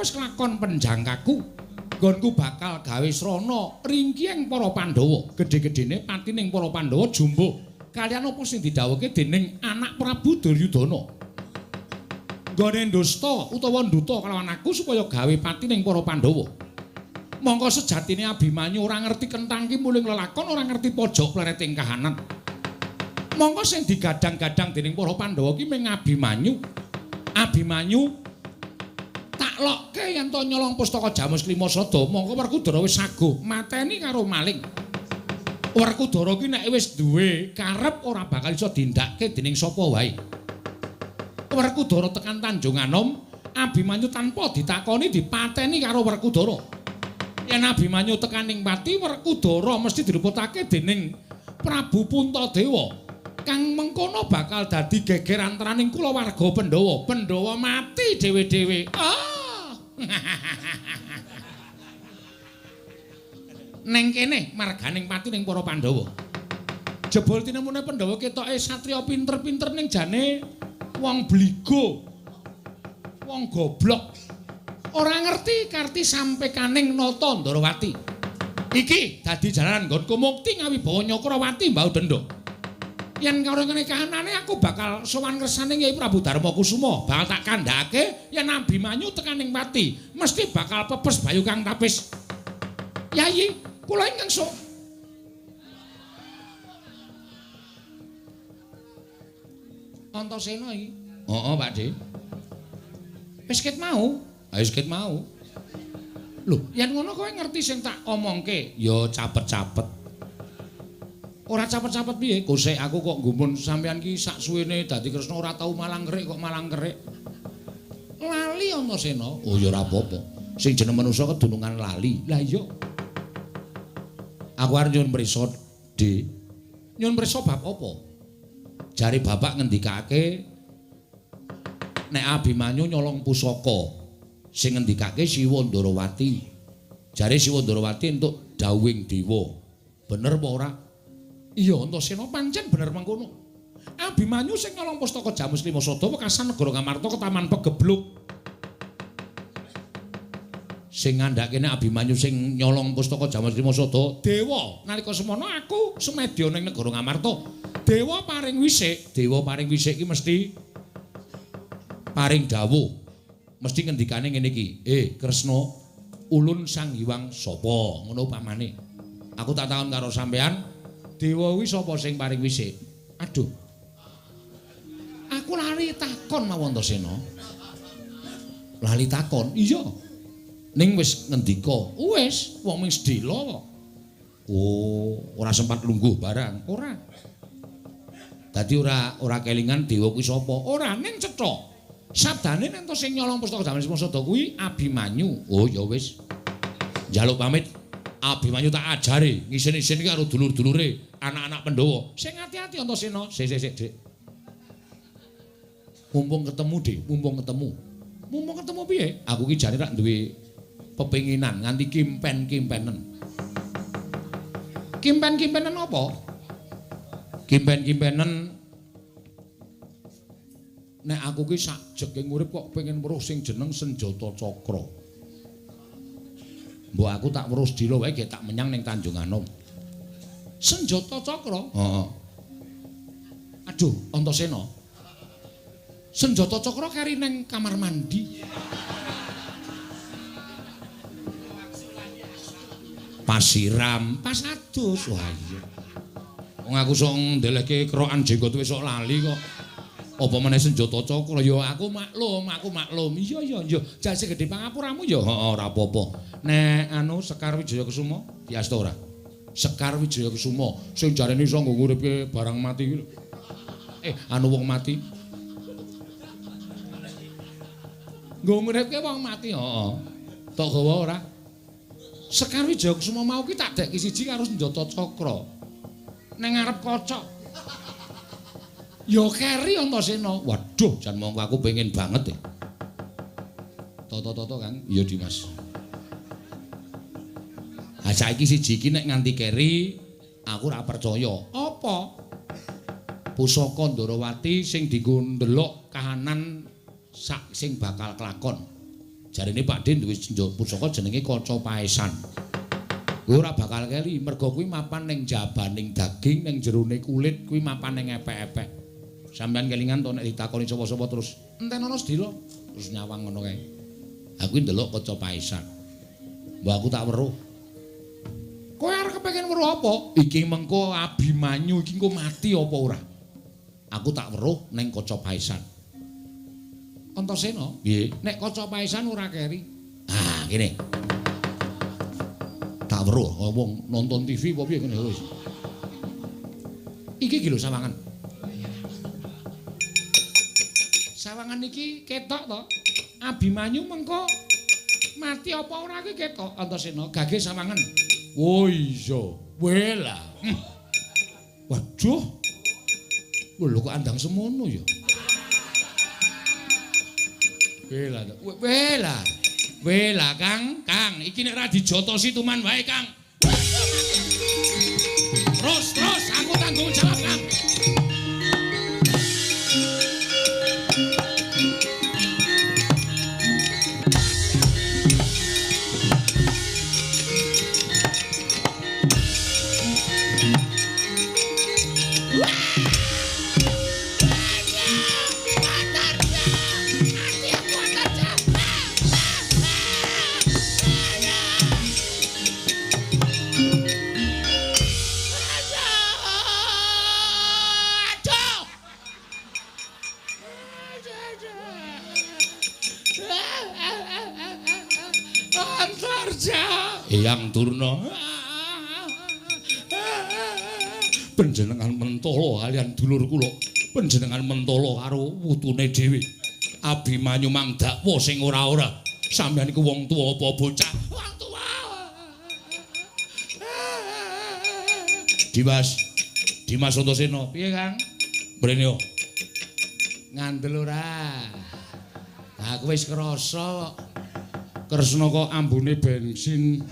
wis kelakon penjangkaku. Nggonku bakal gawe srana ringkiyeng para Pandhawa. Gedhe-gedhene patining para Pandhawa jumbo kaliyan apa sing didhawuhke dening anak Prabu Duryudana. Nggone ndusta utawa nduta kelawan aku supaya gawe patining para Pandhawa. Mongko sejatine Abimanyu ora ngerti kenthang ki muling lelakon, ora ngerti pojok plereting kahanan. Mongko sing digadang-gadang dening para Pandhawa ki mung Abimanyu. Abimanyu tak lokke yen to nyolong pustaka Jamus Klimasada, mongko Werkudara wis saguh mateni karo maling. Werkudara ki nek wis duwe karep ora bakal iso dindakke dening sapa wae. Werkudara tekan Tanjung Anom, Abimanyu tanpa ditakoni dipateni karo Werkudara. Yen Abimanyu tekaning pati, Werkudara mesti direputake dening Prabu Puntadewa. Kang mengkono bakal dadi geger antaraning kulawarga Pandhawa. Pandhawa mati dhewe-dhewe. Oh. Neng kene marganing pati ning para Pandhawa. Jebul tinemune Pandhawa ketoke satriya pinter-pinter ning jane wong bligo. Wong goblok. Ora ngerti karti sampe kaning nata Ndarawati. Iki dadi jalaran nggonku mukti ngawibawa Nyakrawati mbau Denda. Yen karo ngene kahanane aku bakal sowan ngersane Kyai Prabu Darmakusuma, bakal tak kandhake yen Abimanyu tekaning pati, mesti bakal pepes Bayu Kang Tapis. Yayi, kula ingkang sok. Antasena iki. Heeh, Pakde. Wis ket mau. Ha wis ket mau. Lho, yen ngono kowe ngerti sing tak omongke? Ya capet-capet. Ora capet-capet piye? Gosek aku kok nggumun sampean ki sak suwene dadi Kresna ora tau malang kerik kok malang kerik. Lali Antasena. Oh ya ora apa-apa. Sing jeneng manusa kedunungan lali. Lah iya. Aku arep nyuwun prisa, Dik. Nyuwun prisa bab apa? Jare bapak ngendikake nek Abimanyu nyolong pusaka sing ngendikake Siwa Ndarawati. Jare Siwa Ndarawati entuk dawuhing dewa. Bener apa ora? Iya, Antasena pancen bener mengkono. Abimanyu sing nyolong pustaka Jamus Klimasada wekasan negara Ngamarta ketaman pegebluk. Sing ngandhake nek Abimanyu sing nyolong pustaka Jamus Klimasada dewa. Nalika semono aku sumedya ning negara Ngamarta. Dewa paring wisik ki mesti paring dawuh. Mesti ngendikane ngene iki, Kresna, ulun Sang Hyang sapa? Ngono upamane. Aku tak takon karo sampean, dewa kuwi sapa sing paring wisik? Aduh. Aku lali takon mawon Antasena. Lali takon. Iya. Ning wis ngendika. Wis, wong ming sedhela kok. Oh, ora sempat lungguh barang. Ora. Dadi ora kelingan dewa kuwi sapa? Ora ning cetha. Sabdane ento sing nyolong pustaka Jamus Klimasada kuwi Abimanyu. Oh ya wis. Njaluk pamit. Abimanyu tak ajari ngisen-isen iki karo dulur-dulure, anak-anak Pandhawa. Sing ati-ati Antasena. Sik, Dik. Mumpung ketemu, Dik, mumpung ketemu. Mumpung ketemu piye? Aku ki jane rak duwe pepenginan nganti kimpen-kimpenen. Kimpen-kimpenen apa? Kimpen-kimpenen nek aku ki sak jeking urip kok pengen weruh sing jeneng Senjata Cakra. Mbok aku tak weruh sedina wae ge tak menyang ning Tanjung Anom. Senjata Cakra? Heeh. Aduh, Antasena. Senjata Cakra kari ning kamar mandi. Pasiram, pas adus. Wah iya. Wong aku sok ndelehke kerokan jenggot wis sok lali kok. Apa meneh Senjata Cakra ya aku maklum. Iya. Jase gedhe pangapuramu ya. Heeh, ora apa-apa. Nek anu Sekar Wijaya Kusuma diasta ora? Sekar Wijaya Kusuma sing jarene iso nggo nguripke barang mati iki lho. Anu wong mati. Nggo nguripke wong mati, heeh. Tok gawa ora? Sekar Wijaya Kusuma mau ki tak dekke siji karo Senjata Cakra. Ning ngarep kocok. Ya keri Antasena. Waduh, jan mongko aku pengen banget. Toto-toto Kang. Iya Dimas. Ha saiki siji iki nek nganti keri aku ora percaya. Apa? Pusaka Ndarawati sing dienggo ndelok kahanan sak sing bakal kelakon. Jarine Pak De duwe pusaka jenenge Kaca Paesan. Kuwi ora bakal keli, mergo kuwi mapan ning jabaning daging, ning jerone kulit, kuwi mapan ning epek-epek. Sampeyan kelingan to nek ditakoni sapa-sapa terus entenono sedila, terus nyawang ngono kae. Aku ndelok Kaca Paesan. Mbah aku tak weruh. Kowe arep kepengin weruh apa? Iki mengko Abimanyu iki engko mati apa ora? Aku tak weruh ning Kaca Paesan. Antasena, nggih, nek Kaca Paesan ora keri. Ah, ngene. Tak weruh wong nonton TV apa piye ngene wis. Iki lho sawangan. Sawangan iki ketok to. Abimanyu mengko mati apa ora iki ketok Antasena, gage sawangan. Oh iya, wela. Waduh. Lho kok andang semono ya. Wela Kang, iki nek ra dijotosi tuman wae Kang. Terus aku tanggung jawab Kang. Eyang Durna, panjenengan mentala kalian dulur kula, panjenengan mentala karo wutune dhewe. Abimanyu mang dakwa sing ora-ora. Sampeyan iku wong tuwa apa bocah? Wong tuwa. Dimas Antasena, piye Kang? Mrene yo. Ngandel ora? Aku wis krasa kok. Kresna kok ambune bensin.